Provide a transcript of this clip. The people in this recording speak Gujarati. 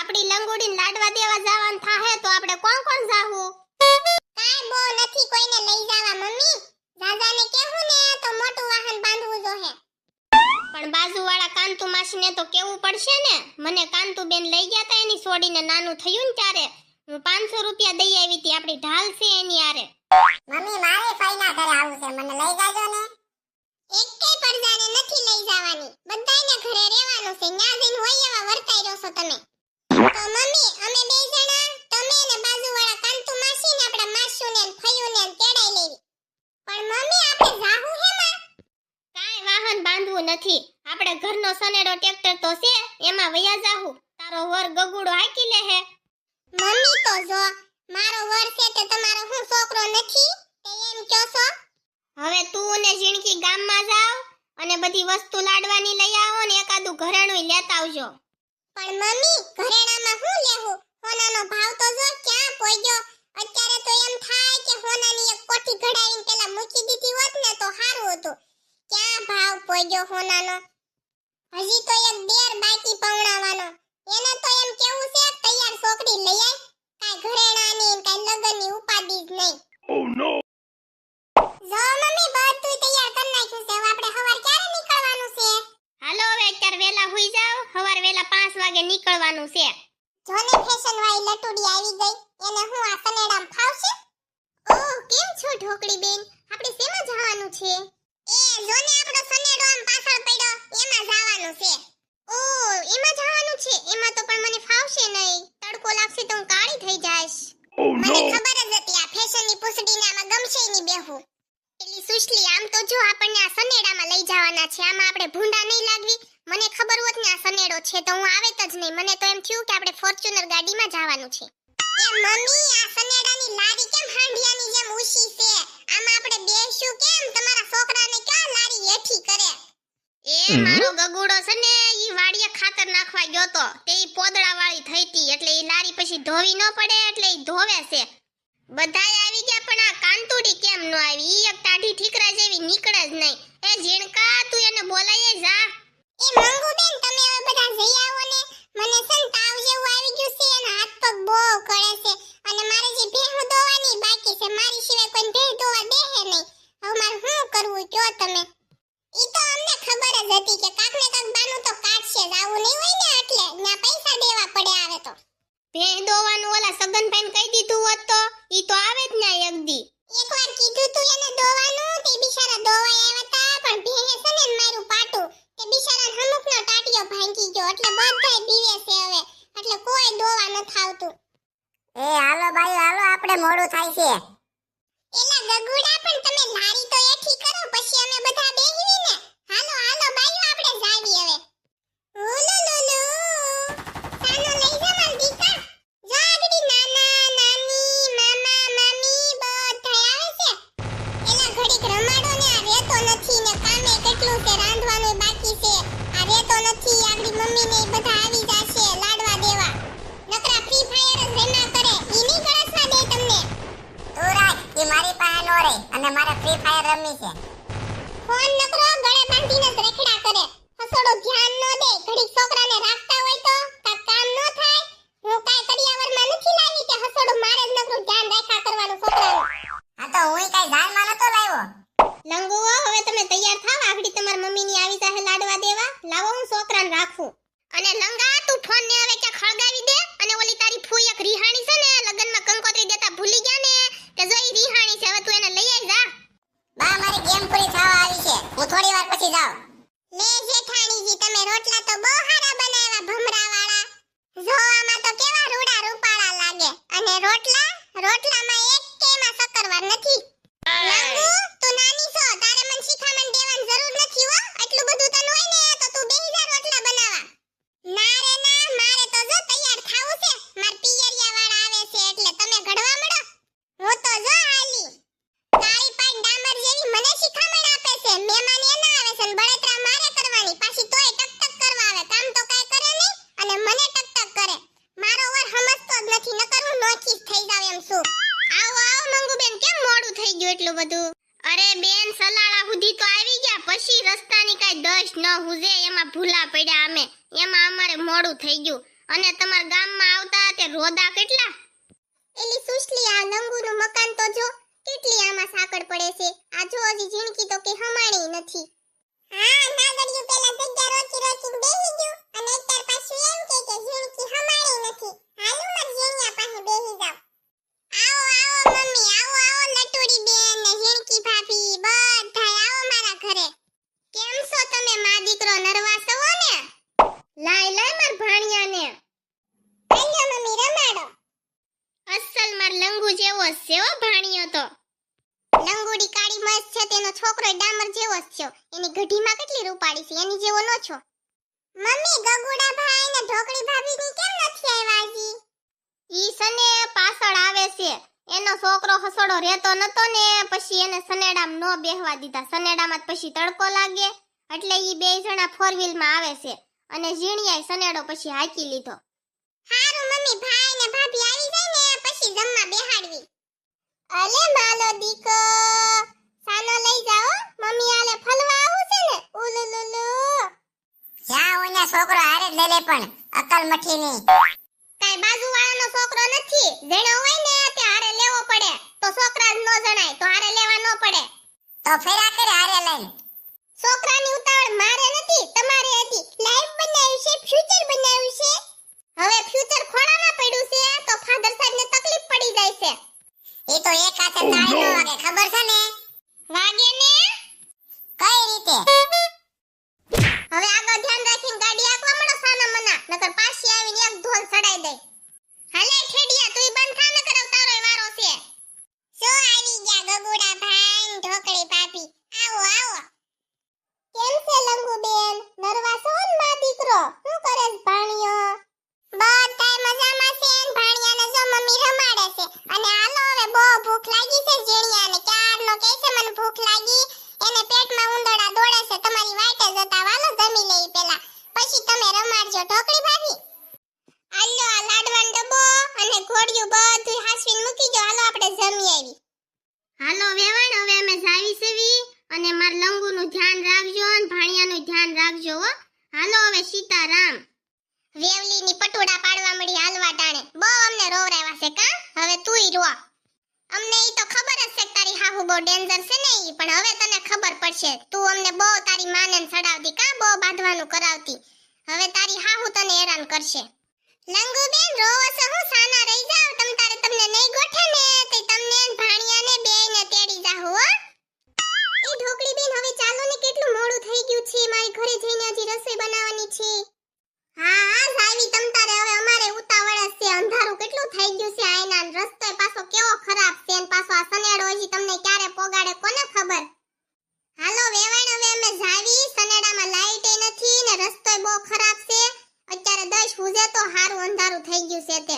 આપડી લંગોડીને લાડવા દેવા જવાનું થાહે તો આપણે કોણ કોણ જાહું? કાઈ બો નથી કોઈને લઈ જાવા મમ્મી. દાદાને કહેવું ને તો મોટું વાહન બાંધવું જોહે. પણ બાજુવાળા કાંતુ માસીને તો કેવું પડશે ને. મને કાંતુ બેન લઈ ગયા તા એની છોડીને નાનું થયું ને ત્યારે હું 500 રૂપિયા દઈ આવી હતી. આપડી ઢાલ છે એની આરે. મમ્મી મારે ફઈના ઘરે આવું છે, મને લઈ જાજો ને. એકેય પરજાને નથી લઈ જવાની. બધાયને ઘરે રહેવાનું છે. ન્યા જઈને હોય એવા વર્તાઈ રહ્યો છો તમે. તો મમ્મી અમે બે જણા તમે ને બાજુવાળા કાંતુ માસી ને આપડા માસુને ને ફયુને તેડાઈ લેવી. પણ મમ્મી આપણે જાહુ હેમાં? કાઈ વાહન બાંધવું નથી. આપણે ઘરનો સનેડો ટ્રેક્ટર તો છે એમાં વયા જાહુ. તારો વર ગગુડો હાકી લે હે. મમ્મી તો જો મારો વર છે તે તમારો હું છોકરો નથી તે એમ કહો છો? હવે તું ને જીણકી ગામમાં જાવ અને બધી વસ્તુ લાડવાની લઈ આવો ને એકાદું ઘરેણું લેતા આવજો. પણ મમ્મી ઘરેણામાં હું લેવું? સોનાનો ભાવ તો જો ક્યાં પોગ્યો. અત્યારે તો એમ થાય કે સોનાની એક કોઠી ઘડાવીને પેલા મૂકી દીધી હોત ને તો સારું હતું. ક્યાં ભાવ પોગ્યો સોનાનો. હજી તો એક દેર બાકી પવણાવાનો. એને તો એમ કેવું છે તૈયાર છોકરી લઈ આય. કાઈ ઘરેણાની કાઈ લગનની ઉપાડી જ નહીં. Oh no! જો મમ્મી બધું તૈયાર કરી નાખ્યું છે. હવે આપણે સવાર ક્યારે નીકળવાનું છે? હાલો હવે અત્યારે વેલા હોઈ જાવ. સવાર વેલા 5 વાગે નીકળવાનું છે. જોને ફેશન વાળી લટુડી આવી ગઈ. એને હું આ સનેડામાં ફાવશે? ઓહ કેમ છો ઢોકળી બેન? આપણે શેમાં જવાનું છે? એ જોને આપણો સનેડો આમ પાછળ પડ્યો એમાં જવાનું છે. ઓહ એમાં જવાનું છે. એમાં તો પણ મને ફાવશે નહીં. તડકો લાગશે તો હું કાળી થઈ જાઈશ. Oh મને no! ખબર જ હતી આ ફેશનની પૂછડીને આમાં ગમશે નહીં બેહું. પેલી સુશલી આમ તો જો આપણને આ સનેડામાં લઈ જવાના છે. આમાં આપણે ભૂંડા નહીં લાગવી. મને ખબર હોત ને આ સનેડો છે તો હું આવેત જ નહીં. મને તો એમ થયું કે આપણે ફોર્ચ્યુનર ગાડીમાં જવાનું છે. એ મમ્મી આ સનેડાની લારી કેમ હાંડિયાની જેમ ઊંચી છે? આમાં આપણે બેસશું કેમ? તમારા છોકરાને ક્યાં લારી હેઠી કરે? એ મારો ગગુડો છે ને ઈ વાડીએ ખાતર નાખવા ગયો તો તે ઈ પોદળા વાળી થઈતી એટલે ઈ લારી પછી ધોવી ન પડે એટલે ઈ ધોવે છે. બધાય આવી ગયા પણ આ કાંતુડી કેમ ન આવી? ઈ એક ટાઢી ઠીકરા જેવી નીકળે જ નહીં. એ ઝીણકા તું એને બોલાય જા. એ મંગુ બેન તમે હવે બધા જઈ આવો ને. મને છે ને તાવ જેવું આવી ગયું છે અને હાથ પગ બહુ કળે છે અને મારે જે ભેહું દોવાની બાકી છે. મારી સિવાય કોઈ ભેહ દોવા દેહે નહીં. હવે મારે શું કરવું કયો તમે? ઈ તો અમને ખબર જ હતી કે કાક ને કાક બાનું તો કાઢશે જ. આવું નહીં હોય ને એટલે ના પૈસા દેવા પડે આવે તો. ભેહ દોવાનું ઓલા સગનભાઈને કહી દીધું હોત તો ઈ તો આવે જ ના એક દી. એકવાર કીધું તું એને દોવાનું તે બિચારા દોવાય આવ્યા તા પણ ભેહે છે ને મારું પાટું તે બિચારાને હમુકનો ટાટિયો ભાંગી ગયો એટલે બધાય બીવે છે હવે. એટલે કોઈ દોવા ન થાવતું. એ હાલો બાઈ હાલો, આપણે મોડું થાય છે. એલા ગગુડા પણ તમે લારી તો એઠી કરો પછી અમે બધા બેહીવી ને. હાલો હાલો બાઈઓ આપણે જાવી હવે. ઉલુલુલુ સાનો લઈ જા માર દીકા. જો આગળી નાના નાની મામા મામી બધાય આવે છે. એલા ઘડીક રમાડો ને. આ રેતો નથી ને કામે કેટલું છે રાંધવાનું બાકી છે. આ રેતો નથી આગળી મમ્મી ને બધા આવી જાશે લાડવા દેવા. નકરા ફ્રી ફાયર જ રમ્યા કરે. ઈ ની ગળસવા દે તમને. તું રાખ, ઈ મારી પાસે નો રહે અને મારે ફ્રી ફાયર રમવી છે. ફોન નકરો ગળે બાંધીને જ રેખડા કરે. હસોડો ધ્યાન ન દે. ઘડીક છોકરાને રાખતા હોય તો કાક કામ ન થાય. હું કાઈ કડિયાવરમાં નથી લાવી કે હસોડો મારે જ નકરું ધ્યાન રાખ્યા કરવાનું છોકરાનું. આ તો હુંય કઈ જાનમાં નતો લાવ્યો. લંગુઓ હવે તમે તૈયાર થાવ. આગળી તમાર મમ્મીની આવી જાહે લાડવા દેવા. લાવો હું છોકરાને રાખું. અને લંગા તું ફોન ને હવે ક્યાં ખળગાવી દે. અને ઓલી તારી ફૂઈ એક રીહાણી છે ને લગનમાં કંકોત્રી દેતા ભૂલી ગયા ને કે જો ઈ રીહાણી છે. હવે તું એને લઈ આઈ જા. બા મારી ગેમ પૂરી થવા આવી છે. હું થોડી વાર પછી જાઉં. લે જેઠાણીજી તમે રોટલા તો બહુ સારા બનાવ્યા ભમરાવાળા. જોવામાં તો કેવા રૂડા રૂપાળા લાગે. અને રોટલામાં એક કેમાં શક્કરવાર નથી. લંગુ તું નાની છો તારે મને શીખામણ દેવાની જરૂર નથી હો. આટલું બધું તને હોય ને તો તું બેહી જા રોટલા બનાવવા. ના રે ના મારે તો જો તૈયાર થાવું છે. માર પિયરિયા વાળા આવે છે એટલે તમે ઘડવા મળો. હું તો જો હાલી કાળી પાટ ડામર જેવી મને શીખામણ આપે છે. મહેમાન એના આવે છે ને બળતરા મારે કરવાની. પાછી તોય ટક ટક કરવા આવે. કામ તો કાઈ કરે નહીં અને મને ટક ટક કરે. મારો વર સમજતો જ નથી. નકર હું નોખી થઈ જાવ એમ છું. આવો આવો મંગુબેન કેમ મોડું થઈ ગયું એટલું બધું? અરે બેન સલાળા સુધી તો આવી ગયા પછી રસ્તાની કાઈ દશ ન હુજે એમાં ભૂલા પડ્યા અમે. એમાં અમારે મોડું થઈ ગયું. અને તમારા ગામમાં આવતા તે રોદા કેટલા. એલી સુશલી આ લંગુનું મકાન તો જો કેટલી આમાં સાકડ પડે છે. આ જો હજી ઝીણકી તો કે હમાણી નથી. હા નાગડિયું પેલા જગ્યા રોચી રોચી બેહી ગયું અને અત્યાર પાછું એમ કે ઝીણકી હમાણી નથી. હાલું મર ઝીણિયા પાસે બેહી જાવ. આવો આવો મમ્મી આવો આવો લટુડી બેન ને ઝીણકી ભાભી બધાય આવો મારા ઘરે. કેમ છો તમે માં દીકરો નરવા છો ને? લાય લાય માર ભાણિયાને. આલ્યો મમ્મી રમાડો. અસલ માર લંગુ જેવો જ છે હો ભાણિયો તો. લંગુડી કાળી મસ્ત છે તેનો છોકરો ડામર જેવો જ છે. એની ગઢીમાં કેટલી રૂપાળી છે એની જેવો નો છો. મમ્મી ગગુડા ભાઈ ને ઢોકળી ભાભી ની કેમ નથી આવ્યા હજી? ઈ સને પાછળ આવે છે. એનો છોકરો હસડો રહેતો નતો ને પછી એને સનેડામાં નો બેહવા દીધા. સનેડામાં પછી તડકો લાગે એટલે ઈ બે જણા 4 વ્હીલ માં આવે છે અને ઝીણિયાએ સનેડો પછી હાકી લીધો. હારું મમ્મી ભાઈ ને ભાભી આવી જાય ને પછી જમવા બેહાડવી. અલે માલો દીકો સાનો લઈ જાઓ મમ્મી આલે ફલવા આવું છે ને. ઉલુલુલુ જ્યાં હોય ને છોકરો હારે જ લઈ લે પણ અકલ મઠી ની. કાઈ બાજુવાળાનો છોકરો નથી. જેણો હોય ને તે હારે લેવો પડે. તો છોકરા જ નો જણાય તો હારે લેવા નો પડે. તો ફેરા કરે હારે લઈને. છોકરાની ઉતાવળ મારે નથી તમારે હતી. લાઈફ બનાવ્યું છે ફ્યુચર બનાવ્યું છે. હવે ફ્યુચર ખોળામાં પડ્યું છે તો ફાધર સાહેબને તકલીફ પડી જાય છે. એ તો એક હાથે તાળી નો વાગે ખબર છે ને? વાગે ને કઈ રીતે? હવે આગળ ધ્યાન રાખીને ગાડી આંકવા મળો સાના મના નકર પાછી આવીને એક ધોલ ચડાઈ દે. હાલે ઠેડિયા તુંય બંધ થા નકર તારોય વારો છે. શું આવી ગયા ગગુડા ભાઈ ને ઢોકળી ભાભી. આવો આવો. કેમ છે લંગુ બેન નરવા છો ને માં દીકરો? શું કરે છે ભાણિયો? બધાય મજામાં છે ને ભાણિયાને જો મમ્મી રમાડે છે. અને હાલો હવે બહુ ભૂખ લાગી છે ઝીણિયાને. ક્યારનો કહે છે મને ભૂખ લાગી. એને પેટમાં ઉંદરડા દોડે છે. તમારી વાટે જતા વાલો જમી લેઈ પેલા પછી તમે રમાડજો ઢોકળી ભાભી. આલ્યો આ લાડવાનો ડબ્બો અને ઘોડિયું બધું હાસવીને મૂકી જો. હાલો આપણે જમી આવી. હાલો વેવાણ હવે અમે જાવી સેવી અને માર લંગુનું ધ્યાન રાખજો અને ભાણિયાનું ધ્યાન રાખજો હો. હાલો હવે સીતારામ. વેવલીની પટોડા પાડવા મળી હાલવા ટાણે. બહુ અમને રોવરાવ્યા છે કા? હવે તુંય રો. અમને ઈ તો ખબર જ છે કે તારી હાહુ બહુ ડેન્જર છે ને ઈ. પણ હવે તને ખબર પડશે. તું અમને બહુ તારી માને સડાવતી કા બહુ બાંધવાનું કરાવતી. હવે તારી હાહુ તને હેરાન કરશે. લંગુ બેન રોવો છો હું સાના રહી જાવ. તમને નહીં ગોઠે ને તે તમને ભાણિયાને બેયને તેડી જાહુ હો. એ ઢોકળી બેન હવે ચાલો ને કેટલું મોડું થઈ ગયું છે. મારી ઘરે જઈને હજી રસોઈ બનાવવાની છે. હા હા જાવી તમતારે હવે અમારે ઉતાવળ જ છે. અંધારું કેટલું થઈ ગયું છે આયના રસ્તો પાછો કેવો ખરાબ છે ને પાછો આ સનેડો હજી તમને ક્યારે પોગાડે કોને ખબર. હાલો વેવાણ હવે અમે જાવી. સનેડામાં લાઈટ નથી ને રસ્તોય બહુ ખરાબ છે. અત્યારે 10 વાગે તો હારું અંધારું થઈ ગયું છે તે.